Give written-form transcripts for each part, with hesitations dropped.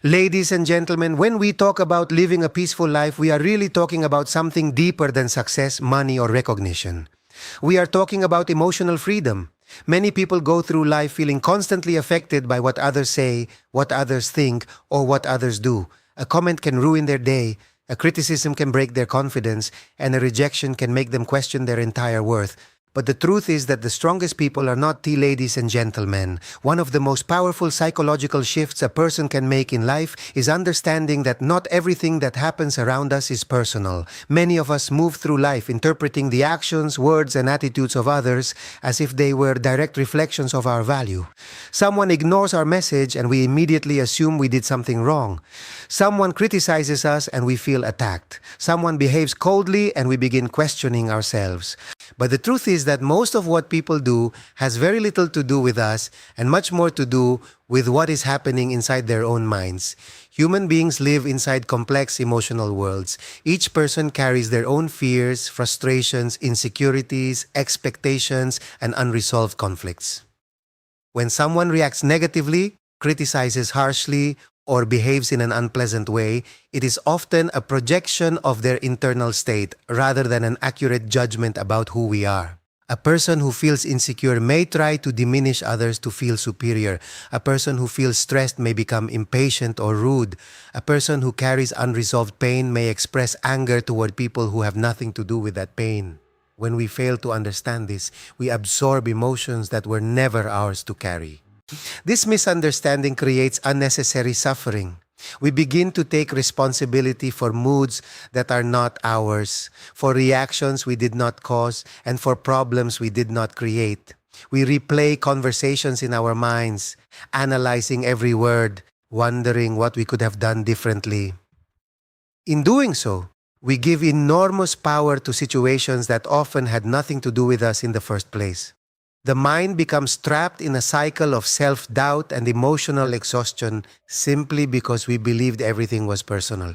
Ladies and gentlemen, when we talk about living a peaceful life, we are really talking about something deeper than success, money, or recognition. We are talking about emotional freedom. Many people go through life feeling constantly affected by what others say, what others think, or what others do. A comment can ruin their day, a criticism can break their confidence, and a rejection can make them question their entire worth. But the truth is that the strongest people are not tea ladies and gentlemen. One of the most powerful psychological shifts a person can make in life is understanding that not everything that happens around us is personal. Many of us move through life interpreting the actions, words, and attitudes of others as if they were direct reflections of our value. Someone ignores our message and we immediately assume we did something wrong. Someone criticizes us and we feel attacked. Someone behaves coldly and we begin questioning ourselves. But the truth is that most of what people do has very little to do with us and much more to do with what is happening inside their own minds. Human beings live inside complex emotional worlds. Each person carries their own fears, frustrations, insecurities, expectations, and unresolved conflicts. When someone reacts negatively, criticizes harshly, or behaves in an unpleasant way, it is often a projection of their internal state rather than an accurate judgment about who we are. A person who feels insecure may try to diminish others to feel superior. A person who feels stressed may become impatient or rude. A person who carries unresolved pain may express anger toward people who have nothing to do with that pain. When we fail to understand this, we absorb emotions that were never ours to carry. This misunderstanding creates unnecessary suffering. We begin to take responsibility for moods that are not ours, for reactions we did not cause, and for problems we did not create. We replay conversations in our minds, analyzing every word, wondering what we could have done differently. In doing so, we give enormous power to situations that often had nothing to do with us in the first place. The mind becomes trapped in a cycle of self-doubt and emotional exhaustion simply because we believed everything was personal.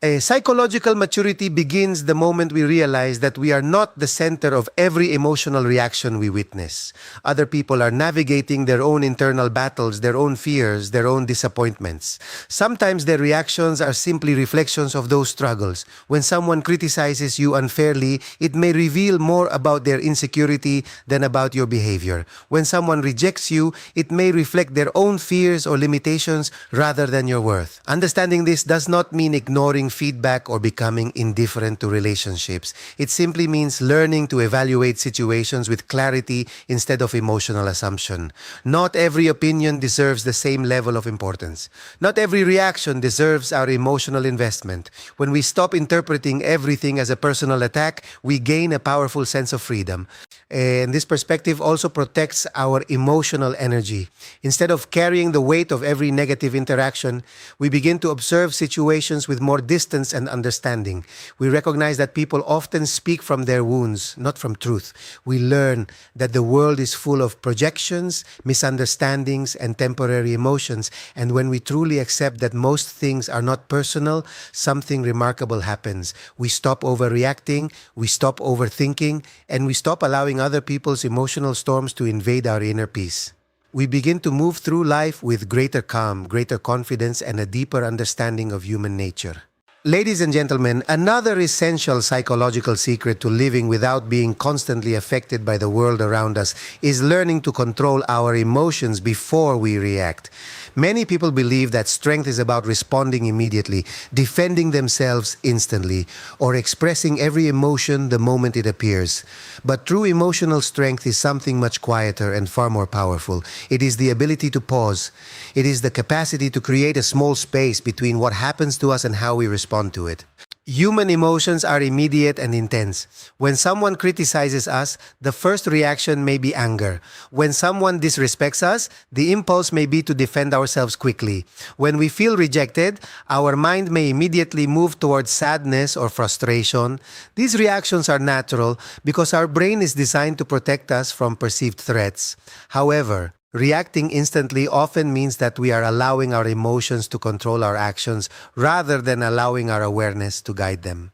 A psychological maturity begins the moment we realize that we are not the center of every emotional reaction we witness. Other people are navigating their own internal battles, their own fears, their own disappointments. Sometimes their reactions are simply reflections of those struggles. When someone criticizes you unfairly, it may reveal more about their insecurity than about your behavior. When someone rejects you, it may reflect their own fears or limitations rather than your worth. Understanding this does not mean ignoring feedback or becoming indifferent to relationships. It simply means learning to evaluate situations with clarity instead of emotional assumption. Not every opinion deserves the same level of importance. Not every reaction deserves our emotional investment. When we stop interpreting everything as a personal attack, we gain a powerful sense of freedom. And this perspective also protects our emotional energy. Instead of carrying the weight of every negative interaction, we begin to observe situations with more distance and understanding. We recognize that people often speak from their wounds, not from truth. We learn that the world is full of projections, misunderstandings, and temporary emotions. And when we truly accept that most things are not personal, something remarkable happens. We stop overreacting, we stop overthinking, and we stop allowing other people's emotional storms to invade our inner peace. We begin to move through life with greater calm, greater confidence, and a deeper understanding of human nature. Ladies and gentlemen, another essential psychological secret to living without being constantly affected by the world around us is learning to control our emotions before we react. Many people believe that strength is about responding immediately, defending themselves instantly, or expressing every emotion the moment it appears. But true emotional strength is something much quieter and far more powerful. It is the ability to pause. It is the capacity to create a small space between what happens to us and how we respond to it. Human emotions are immediate and intense. When someone criticizes us, the first reaction may be anger. When someone disrespects us, the impulse may be to defend ourselves quickly. When we feel rejected, our mind may immediately move towards sadness or frustration. These reactions are natural because our brain is designed to protect us from perceived threats. However, reacting instantly often means that we are allowing our emotions to control our actions rather than allowing our awareness to guide them.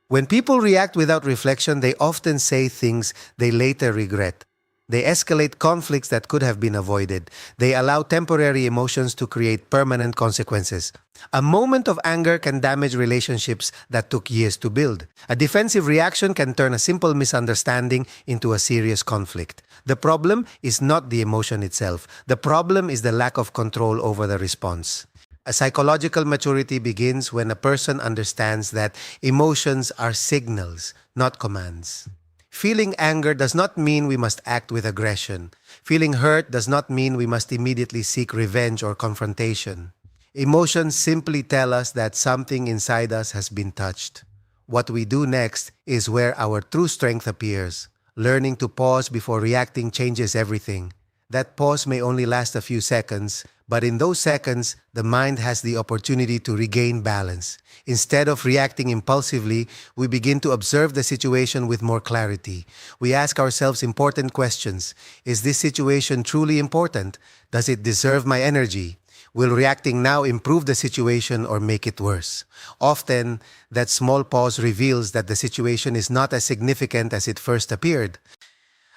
When people react without reflection, they often say things they later regret. They escalate conflicts that could have been avoided. They allow temporary emotions to create permanent consequences. A moment of anger can damage relationships that took years to build. A defensive reaction can turn a simple misunderstanding into a serious conflict. The problem is not the emotion itself. The problem is the lack of control over the response. A psychological maturity begins when a person understands that emotions are signals, not commands. Feeling anger does not mean we must act with aggression. Feeling hurt does not mean we must immediately seek revenge or confrontation. Emotions simply tell us that something inside us has been touched. What we do next is where our true strength appears. Learning to pause before reacting changes everything. That pause may only last a few seconds, but in those seconds, the mind has the opportunity to regain balance. Instead of reacting impulsively, we begin to observe the situation with more clarity. We ask ourselves important questions. Is this situation truly important? Does it deserve my energy? Will reacting now improve the situation or make it worse? Often, that small pause reveals that the situation is not as significant as it first appeared.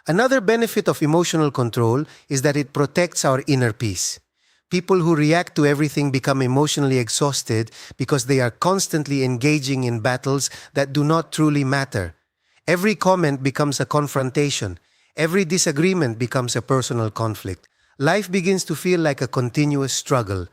Another benefit of emotional control is that it protects our inner peace. People who react to everything become emotionally exhausted because they are constantly engaging in battles that do not truly matter. Every comment becomes a confrontation. Every disagreement becomes a personal conflict. Life begins to feel like a continuous struggle.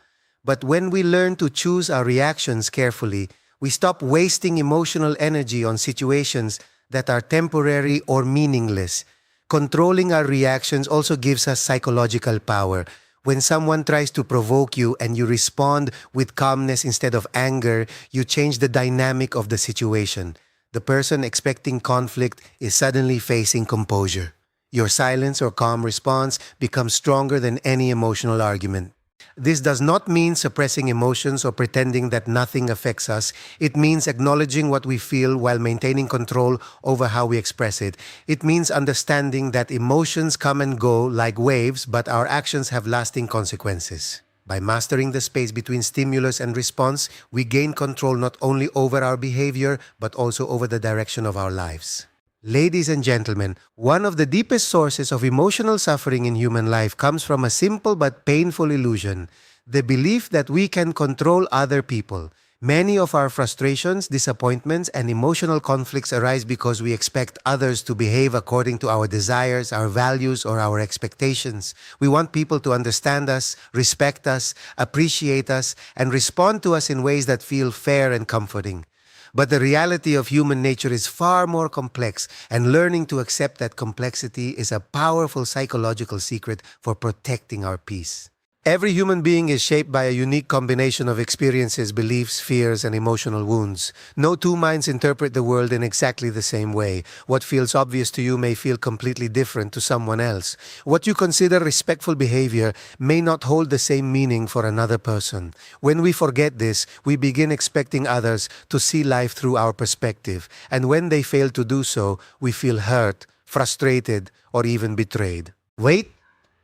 But when we learn to choose our reactions carefully, we stop wasting emotional energy on situations that are temporary or meaningless. Controlling our reactions also gives us psychological power. When someone tries to provoke you and you respond with calmness instead of anger, you change the dynamic of the situation. The person expecting conflict is suddenly facing composure. Your silence or calm response becomes stronger than any emotional argument. This does not mean suppressing emotions or pretending that nothing affects us. It means acknowledging what we feel while maintaining control over how we express it. It means understanding that emotions come and go like waves, but our actions have lasting consequences. By mastering the space between stimulus and response, we gain control not only over our behavior, but also over the direction of our lives. Ladies and gentlemen, one of the deepest sources of emotional suffering in human life comes from a simple but painful illusion, the belief that we can control other people. Many of our frustrations, disappointments, and emotional conflicts arise because we expect others to behave according to our desires, our values, or our expectations. We want people to understand us, respect us, appreciate us, and respond to us in ways that feel fair and comforting. But the reality of human nature is far more complex, and learning to accept that complexity is a powerful psychological secret for protecting our peace. Every human being is shaped by a unique combination of experiences, beliefs, fears, and emotional wounds. No two minds interpret the world in exactly the same way. What feels obvious to you may feel completely different to someone else. What you consider respectful behavior may not hold the same meaning for another person. When we forget this, we begin expecting others to see life through our perspective. And when they fail to do so, we feel hurt, frustrated, or even betrayed. Wait!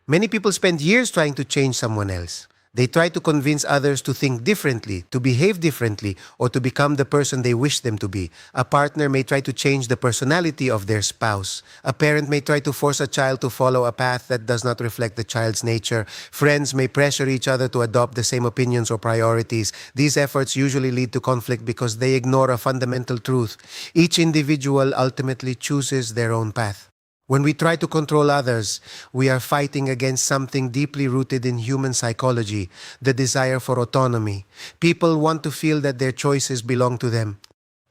Many people spend years trying to change someone else. They try to convince others to think differently, to behave differently, or to become the person they wish them to be. A partner may try to change the personality of their spouse. A parent may try to force a child to follow a path that does not reflect the child's nature. Friends may pressure each other to adopt the same opinions or priorities. These efforts usually lead to conflict because they ignore a fundamental truth. Each individual ultimately chooses their own path. When we try to control others, we are fighting against something deeply rooted in human psychology, the desire for autonomy. People want to feel that their choices belong to them.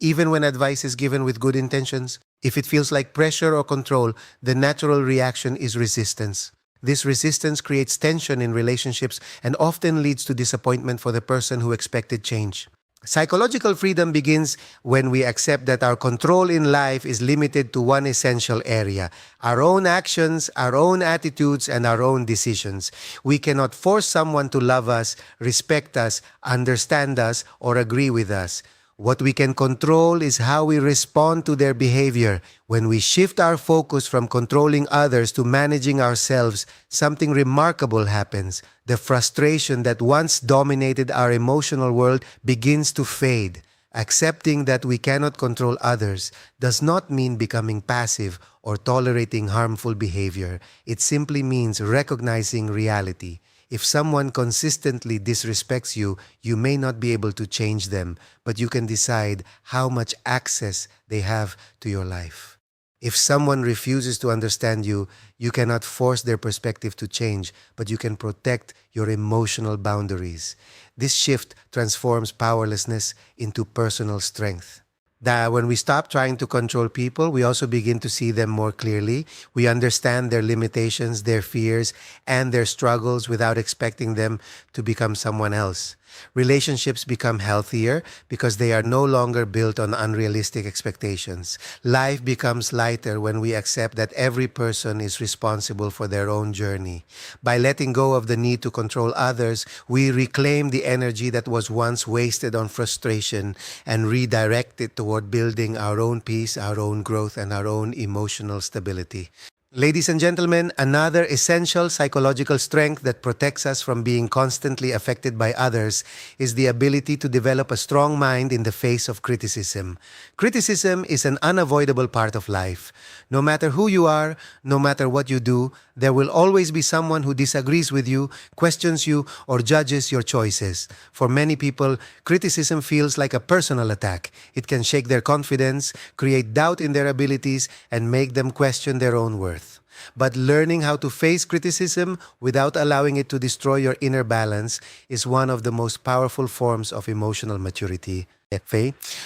Even when advice is given with good intentions, if it feels like pressure or control, the natural reaction is resistance. This resistance creates tension in relationships and often leads to disappointment for the person who expected change. Psychological freedom begins when we accept that our control in life is limited to one essential area: our own actions, our own attitudes, and our own decisions. We cannot force someone to love us, respect us, understand us, or agree with us. What we can control is how we respond to their behavior. When we shift our focus from controlling others to managing ourselves, something remarkable happens. The frustration that once dominated our emotional world begins to fade. Accepting that we cannot control others does not mean becoming passive or tolerating harmful behavior. It simply means recognizing reality. If someone consistently disrespects you, you may not be able to change them, but you can decide how much access they have to your life. If someone refuses to understand you, you cannot force their perspective to change, but you can protect your emotional boundaries. This shift transforms powerlessness into personal strength. That when we stop trying to control people, we also begin to see them more clearly. We understand their limitations, their fears, and their struggles without expecting them to become someone else. Relationships become healthier because they are no longer built on unrealistic expectations. Life becomes lighter when we accept that every person is responsible for their own journey. By letting go of the need to control others, we reclaim the energy that was once wasted on frustration and redirect it toward building our own peace, our own growth, and our own emotional stability. Ladies and gentlemen, another essential psychological strength that protects us from being constantly affected by others is the ability to develop a strong mind in the face of criticism. Criticism is an unavoidable part of life. No matter who you are, no matter what you do, there will always be someone who disagrees with you, questions you, or judges your choices. For many people, criticism feels like a personal attack. It can shake their confidence, create doubt in their abilities, and make them question their own worth. But learning how to face criticism without allowing it to destroy your inner balance is one of the most powerful forms of emotional maturity.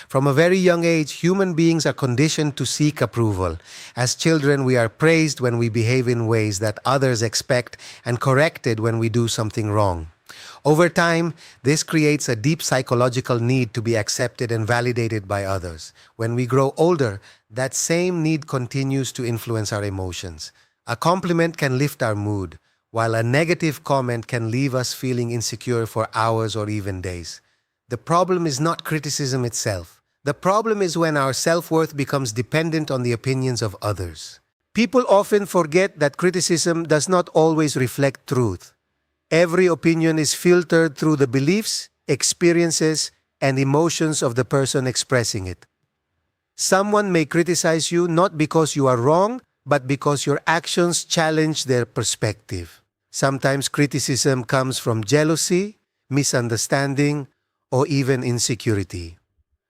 From a very young age, human beings are conditioned to seek approval. As children, we are praised when we behave in ways that others expect and corrected when we do something wrong. Over time, this creates a deep psychological need to be accepted and validated by others. When we grow older, that same need continues to influence our emotions. A compliment can lift our mood, while a negative comment can leave us feeling insecure for hours or even days. The problem is not criticism itself. The problem is when our self-worth becomes dependent on the opinions of others. People often forget that criticism does not always reflect truth. Every opinion is filtered through the beliefs, experiences, and emotions of the person expressing it. Someone may criticize you not because you are wrong, but because your actions challenge their perspective. Sometimes criticism comes from jealousy, misunderstanding, or even insecurity.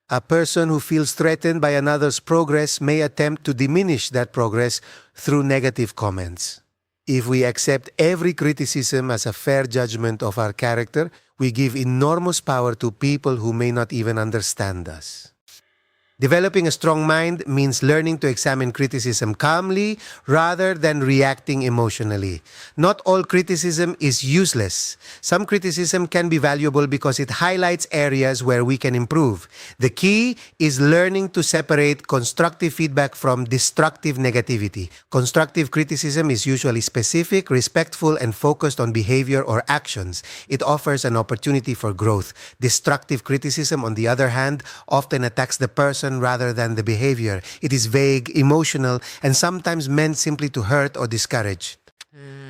A person who feels threatened by another's progress may attempt to diminish that progress through negative comments. If we accept every criticism as a fair judgment of our character, we give enormous power to people who may not even understand us. Developing a strong mind means learning to examine criticism calmly rather than reacting emotionally. Not all criticism is useless. Some criticism can be valuable because it highlights areas where we can improve. The key is learning to separate constructive feedback from destructive negativity. Constructive criticism is usually specific, respectful, and focused on behavior or actions. It offers an opportunity for growth. Destructive criticism, on the other hand, often attacks the person rather than the behavior. It is vague, emotional, and sometimes meant simply to hurt or discourage.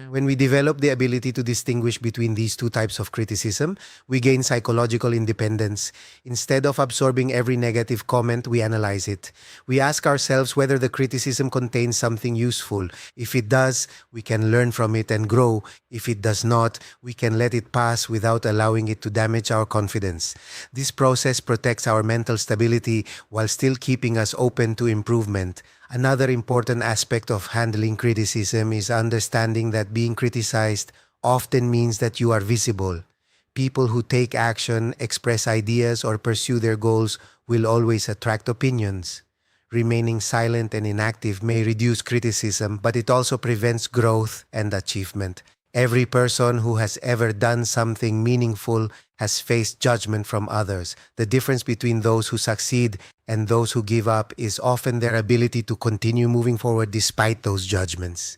When we develop the ability to distinguish between these two types of criticism, we gain psychological independence. Instead of absorbing every negative comment, we analyze it. We ask ourselves whether the criticism contains something useful. If it does, we can learn from it and grow. If it does not, we can let it pass without allowing it to damage our confidence. This process protects our mental stability while still keeping us open to improvement. Another important aspect of handling criticism is understanding that being criticized often means that you are visible. People who take action, express ideas, or pursue their goals will always attract opinions. Remaining silent and inactive may reduce criticism, but it also prevents growth and achievement. Every person who has ever done something meaningful has faced judgment from others. The difference between those who succeed and those who give up is often their ability to continue moving forward despite those judgments.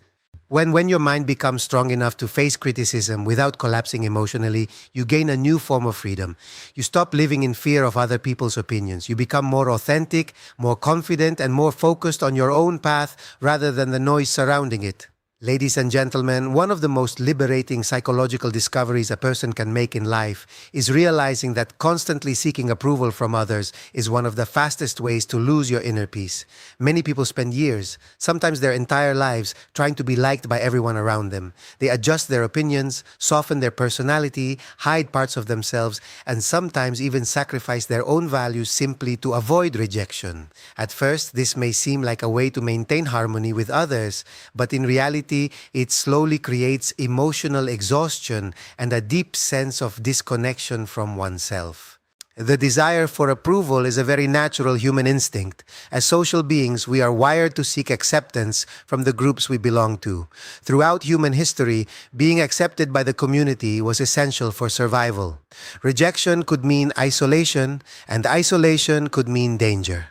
When your mind becomes strong enough to face criticism without collapsing emotionally, you gain a new form of freedom. You stop living in fear of other people's opinions. You become more authentic, more confident, and more focused on your own path rather than the noise surrounding it. Ladies and gentlemen, one of the most liberating psychological discoveries a person can make in life is realizing that constantly seeking approval from others is one of the fastest ways to lose your inner peace. Many people spend years, sometimes their entire lives, trying to be liked by everyone around them. They adjust their opinions, soften their personality, hide parts of themselves, and sometimes even sacrifice their own values simply to avoid rejection. At first, this may seem like a way to maintain harmony with others, but in reality, it slowly creates emotional exhaustion and a deep sense of disconnection from oneself. The desire for approval is a very natural human instinct. As social beings, we are wired to seek acceptance from the groups we belong to. Throughout human history, being accepted by the community was essential for survival. Rejection could mean isolation, and isolation could mean danger.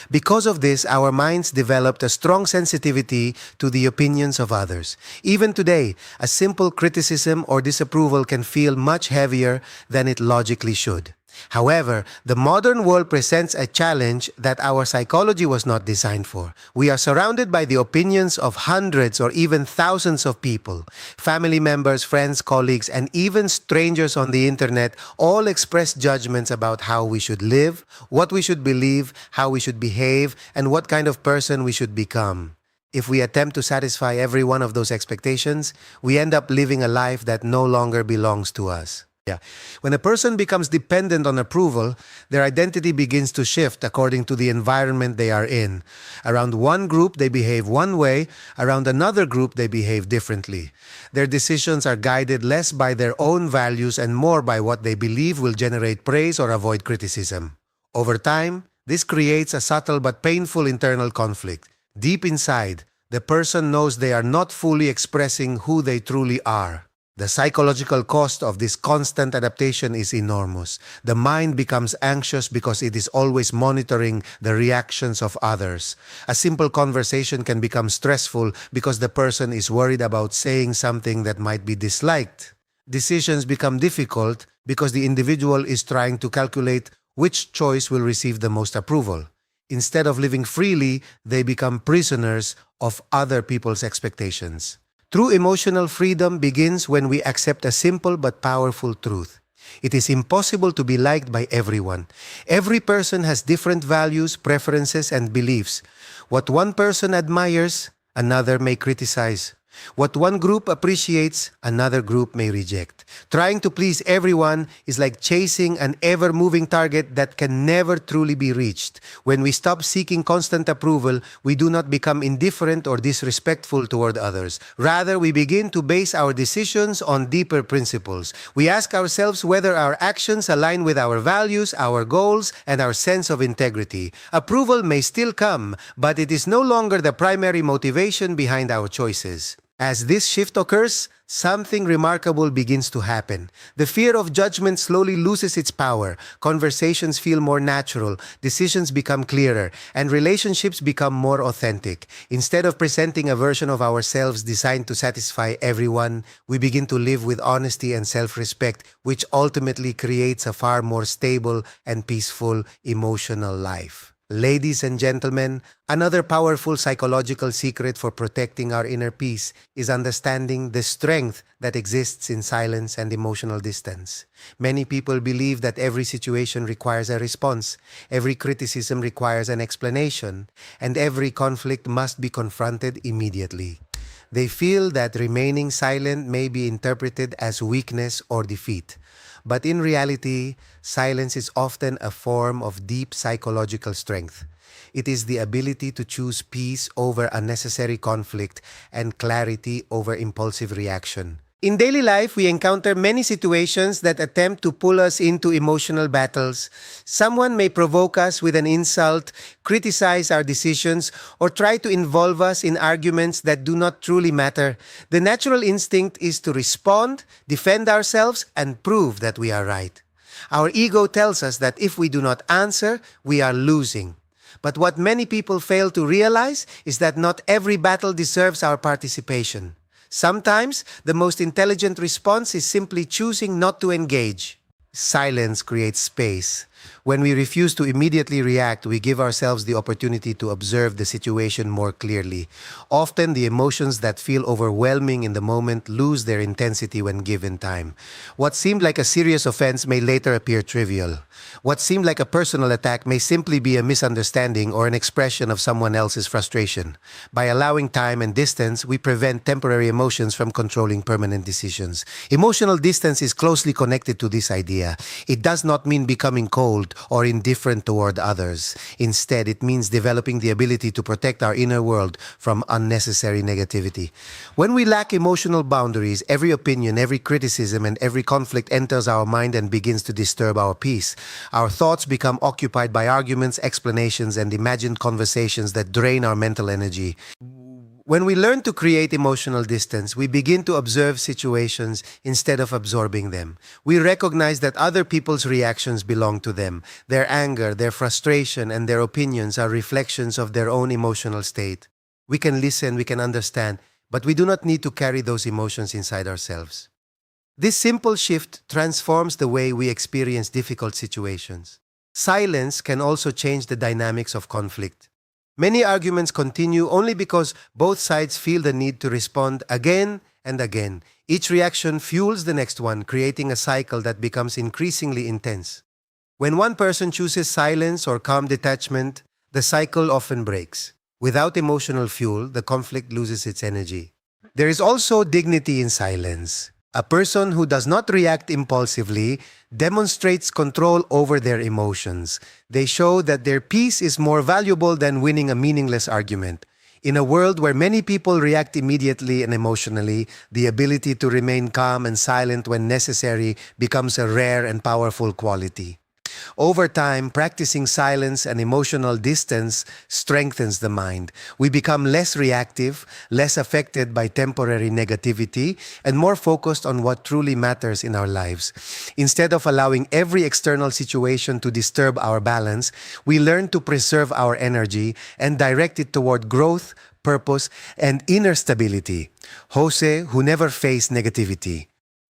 Because of this, our minds developed a strong sensitivity to the opinions of others. Even today, a simple criticism or disapproval can feel much heavier than it logically should. However, the modern world presents a challenge that our psychology was not designed for. We are surrounded by the opinions of hundreds or even thousands of people. Family members, friends, colleagues, and even strangers on the internet all express judgments about how we should live, what we should believe, how we should behave, and what kind of person we should become. If we attempt to satisfy every one of those expectations, we end up living a life that no longer belongs to us. When a person becomes dependent on approval, their identity begins to shift according to the environment they are in. Around one group, they behave one way. Around another group, they behave differently. Their decisions are guided less by their own values and more by what they believe will generate praise or avoid criticism. Over time, this creates a subtle but painful internal conflict. Deep inside, the person knows they are not fully expressing who they truly are. The psychological cost of this constant adaptation is enormous. The mind becomes anxious because it is always monitoring the reactions of others. A simple conversation can become stressful because the person is worried about saying something that might be disliked. Decisions become difficult because the individual is trying to calculate which choice will receive the most approval. Instead of living freely, they become prisoners of other people's expectations. True emotional freedom begins when we accept a simple but powerful truth. It is impossible to be liked by everyone. Every person has different values, preferences, and beliefs. What one person admires, another may criticize. What one group appreciates, another group may reject. Trying to please everyone is like chasing an ever-moving target that can never truly be reached. When we stop seeking constant approval, we do not become indifferent or disrespectful toward others. Rather, we begin to base our decisions on deeper principles. We ask ourselves whether our actions align with our values, our goals, and our sense of integrity. Approval may still come, but it is no longer the primary motivation behind our choices. As this shift occurs, something remarkable begins to happen. The fear of judgment slowly loses its power. Conversations feel more natural, decisions become clearer, and relationships become more authentic. Instead of presenting a version of ourselves designed to satisfy everyone, we begin to live with honesty and self-respect, which ultimately creates a far more stable and peaceful emotional life. Ladies and gentlemen, another powerful psychological secret for protecting our inner peace is understanding the strength that exists in silence and emotional distance. Many people believe that every situation requires a response, every criticism requires an explanation, and every conflict must be confronted immediately. They feel that remaining silent may be interpreted as weakness or defeat. But in reality, silence is often a form of deep psychological strength. It is the ability to choose peace over unnecessary conflict and clarity over impulsive reaction. In daily life, we encounter many situations that attempt to pull us into emotional battles. Someone may provoke us with an insult, criticize our decisions, or try to involve us in arguments that do not truly matter. The natural instinct is to respond, defend ourselves, and prove that we are right. Our ego tells us that if we do not answer, we are losing. But what many people fail to realize is that not every battle deserves our participation. Sometimes, the most intelligent response is simply choosing not to engage. Silence creates space. When we refuse to immediately react, we give ourselves the opportunity to observe the situation more clearly. Often, the emotions that feel overwhelming in the moment lose their intensity when given time. What seemed like a serious offense may later appear trivial. What seemed like a personal attack may simply be a misunderstanding or an expression of someone else's frustration. By allowing time and distance, we prevent temporary emotions from controlling permanent decisions. Emotional distance is closely connected to this idea. It does not mean becoming cold or indifferent toward others. Instead, it means developing the ability to protect our inner world from unnecessary negativity. When we lack emotional boundaries, every opinion, every criticism, and every conflict enters our mind and begins to disturb our peace. Our thoughts become occupied by arguments, explanations, and imagined conversations that drain our mental energy. When we learn to create emotional distance, we begin to observe situations instead of absorbing them. We recognize that other people's reactions belong to them. Their anger, their frustration, and their opinions are reflections of their own emotional state. We can listen, we can understand, but we do not need to carry those emotions inside ourselves. This simple shift transforms the way we experience difficult situations. Silence can also change the dynamics of conflict. Many arguments continue only because both sides feel the need to respond again and again. Each reaction fuels the next one, creating a cycle that becomes increasingly intense. When one person chooses silence or calm detachment, the cycle often breaks. Without emotional fuel, the conflict loses its energy. There is also dignity in silence. A person who does not react impulsively demonstrates control over their emotions. They show that their peace is more valuable than winning a meaningless argument. In a world where many people react immediately and emotionally, the ability to remain calm and silent when necessary becomes a rare and powerful quality. Over time, practicing silence and emotional distance strengthens the mind. We become less reactive, less affected by temporary negativity, and more focused on what truly matters in our lives. Instead of allowing every external situation to disturb our balance, we learn to preserve our energy and direct it toward growth, purpose, and inner stability. Jose, who never faced negativity.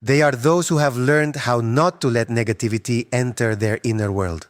They are those who have learned how not to let negativity enter their inner world.